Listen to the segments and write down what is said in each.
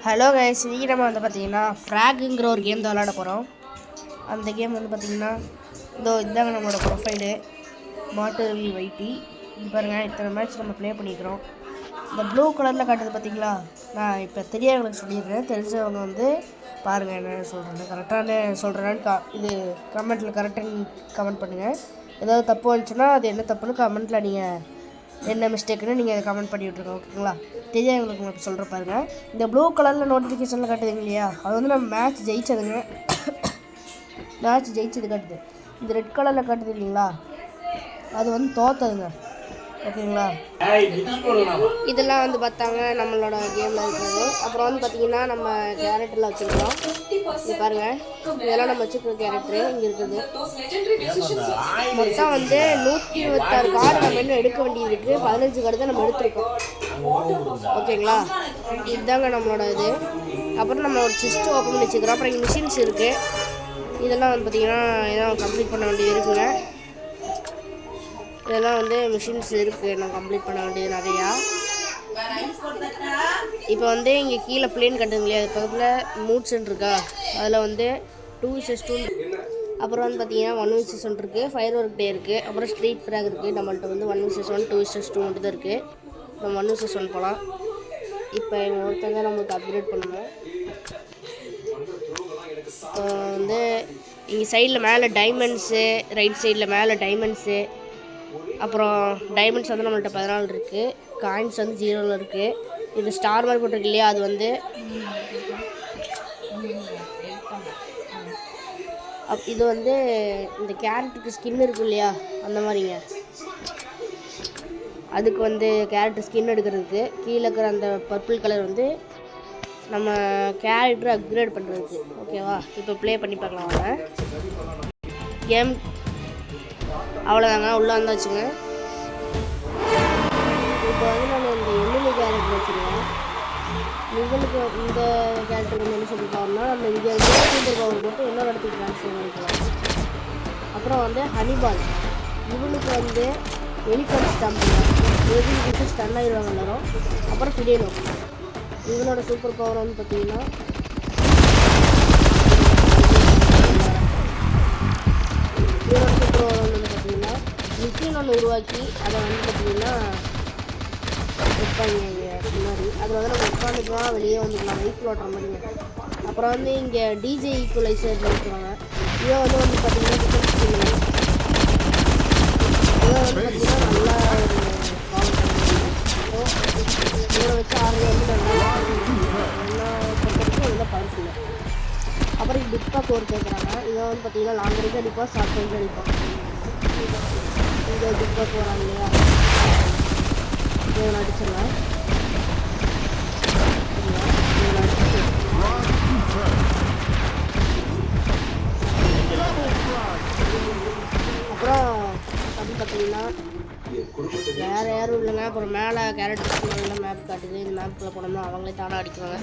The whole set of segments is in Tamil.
ஹலோ கைஸ், இன்றைக்கி நம்ம வந்து பார்த்திங்கன்னா ஃப்ராகுங்கிற ஒரு கேம் தான் விளாட போகிறோம். அந்த கேம் வந்து பார்த்திங்கன்னா இதாங்க நம்மளோட ப்ரொஃபைலு மாட்டுவி வைட்டி. இது பாருங்கள், இத்தனை மேட்ச் நம்ம ப்ளே பண்ணிக்கிறோம். இந்த ப்ளூ கலரில் காட்டுது பார்த்திங்களா? நான் இப்போ தெரியாதவங்களுக்கு சொல்லிடுறேன். தெரிஞ்சவங்க வந்து பாருங்கள் என்ன சொல்கிறேன்னு, கரெக்டான சொல்கிறேன்னு இது கமெண்ட்டில் கரெக்டாக கமெண்ட் பண்ணுங்கள். ஏதாவது தப்பு வந்துச்சுன்னா அது என்ன தப்புன்னு கமெண்ட்டில் நீங்கள் என்ன மிஸ்டேக்குன்னு நீங்கள் அதை கமெண்ட் பண்ணி விட்ருங்க, ஓகேங்களா? தெரியாதவங்களுக்கு உங்களுக்கு சொல்கிற பாருங்கள். இந்த ப்ளூ கலரில் நோட்டிஃபிகேஷனில் காட்டுதுங்க இல்லையா, அது வந்து நம்ம மேட்ச் ஜெயிச்சதுங்க. மேட்ச் ஜெயிச்சது காட்டுது. இந்த ரெட் கலரில் காட்டுது இல்லைங்களா, அது வந்து தோத்ததுங்க, ஓகேங்களா? இதெல்லாம் வந்து பார்த்தாங்க நம்மளோட கேமில் இருக்கிறது. அப்புறம் வந்து பார்த்திங்கன்னா நம்ம கேரக்டரில் வச்சுருக்கோம். இது பாருங்கள், இதெல்லாம் நம்ம வச்சுருக்க கேரக்டரு இங்கே இருக்குது. மொத்தம் வந்து 126 கார்டு நம்ம இன்னும் எடுக்க வேண்டியது இருக்குது. 15 கார்டு தான் நம்ம எடுத்துருக்கோம், ஓகேங்களா? இதுதாங்க நம்மளோட இது. அப்புறம் நம்ம ஒரு செஸ்ட் ஓப்பன் பண்ணி வச்சுக்கிறோம். அப்புறம் இங்கே மிஷின்ஸ் இருக்குது. இதெல்லாம் வந்து பார்த்திங்கன்னா இதெல்லாம் கம்ப்ளீட் பண்ண வேண்டியது இருக்குங்க. இதெல்லாம் வந்து மிஷின்ஸ் இருக்குது, நான் கம்ப்ளீட் பண்ண வேண்டியது நிறையா. இப்போ வந்து இங்கே கீழே பிளேன் கட்டுங்க இல்லையா, அது பக்கத்தில் மூட்ஸ்ன்னு இருக்கா, அதில் வந்து 2:2. அப்புறம் வந்து பார்த்தீங்கன்னா 1:1 இருக்குது. ஃபயர் ஒர்க் டே இருக்குது. அப்புறம் ஸ்ட்ரீட் ஃப்ராக் இருக்குது. நம்மள்ட்ட வந்து 1:1 2:2 மட்டும் தான் இருக்குது. நம்ம 1:1 போகலாம். இப்போ ஒருத்தங்க நம்மளுக்கு அப்கிரேட் பண்ணணும். வந்து இங்கே சைடில் மேலே டைமண்ட்ஸு, ரைட் சைடில் மேலே டைமண்ட்ஸு. அப்புறம் டைமண்ட்ஸ் வந்து நம்மள்ட்ட 14 இருக்குது. காயின்ஸ் வந்து 0 இருக்குது. இது ஸ்டார் மாதிரி போட்டிருக்கு இல்லையா, அது வந்து இது வந்து இந்த கேரட்டுக்கு ஸ்கின் இருக்குது இல்லையா, அந்த மாதிரிங்க. அதுக்கு வந்து கேரக்டர் ஸ்கின் எடுக்கிறதுக்கு கீழே இருக்கிற அந்த பர்பிள் கலர் வந்து நம்ம கேரக்டர் அப்கிரேட் பண்ணுறதுக்கு, ஓகேவா? இப்போ ப்ளே பண்ணி பார்க்கலாம் வாங்க. கேம் அவ்வளோதாங்க, உள்ளே வந்தாச்சுங்க. இப்போ வந்து நான் இந்த எம்எல்ஏ கேரக்டர் வச்சுருவேன். உங்களுக்கு இந்த கேரக்டர் வந்து என்ன சொல்லியிருக்காங்கன்னா, நம்ம இங்கே சூப்பர் பவர் போட்டு இன்னொரு இடத்துக்கு ட்ரான்ஸ்ஃபர் பண்ணிக்கலாம். அப்புறம் வந்து ஹனிபால், இவனுக்கு வந்து எலிஃபண்ட் ஸ்டம்ப், எதுக்கு ஸ்டன் ஆகிடுவாங்க எல்லாரும். அப்புறம் ஃபிடேனோ, இவனோட சூப்பர் பவர் வந்து பார்த்தீங்கன்னா இவனோட சூப்பர் பவர் வந்து பார்த்தீங்கன்னா மிஷின் ஒன்று உருவாக்கி அதை வந்து பார்த்தீங்கன்னா வைப்பாங்க முன்னாடி. அதில் வந்து நம்ம உட்காந்துக்கலாம், வெளியே வந்துக்கலாம், வெயிட் ஓட்டுற மாதிரிங்க. அப்புறம் வந்து இங்கே டிஜே ஈக்குவலைசர் வச்சுருவாங்க. இதை வந்து பார்த்தீங்கன்னா டிஃபென்ஸ் பண்ணுவேன். இதை வந்து பார்த்தீங்கன்னா நல்லா ஒரு இதை வச்சு ஆடுறது வந்து நல்லா பொறுத்தவரைக்கும் நல்லா பவர்ஃபுல். அப்புறம் பிக் பாக் ஒரு கேட்குறாங்க. இதை வந்து பார்த்தீங்கன்னா லாங் ரேஞ்ச் அடிப்போம், ஷார்ட் ரேஞ்ச் அடிப்போம். இங்கே பிக் பாக் வராங்க இல்லையா, இவன் அடிச்சிடலாம். அப்புறம் அப்படி பார்த்தீங்கன்னா வேறு யாரும் இல்லைங்க. அப்புறம் மேலே கேரக்டர்ஸ் மேப் காட்டுது. இந்த மேப்புக்குள்ளே போனோம்னா அவங்களே தானாக அடிக்குவாங்க.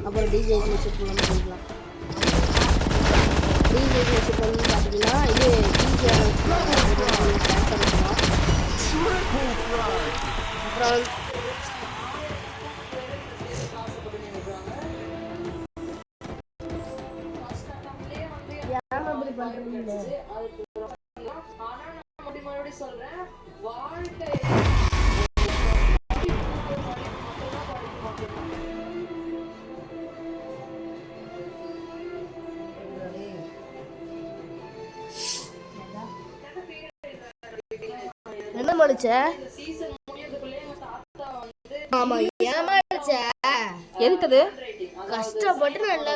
அப்புறம் டிஜே மியூசிக் பண்ணிக்கலாம். டிஜே மியூசிக் வந்து பார்த்தீங்கன்னா இது டிஜே அப்புறம் அப்படி பண்ணுறீங்க. என்ன மடிச்ச? ஆமா, ஏமாடிச்ச. எதுக்குது? கஷ்டப்பட்டு நல்லா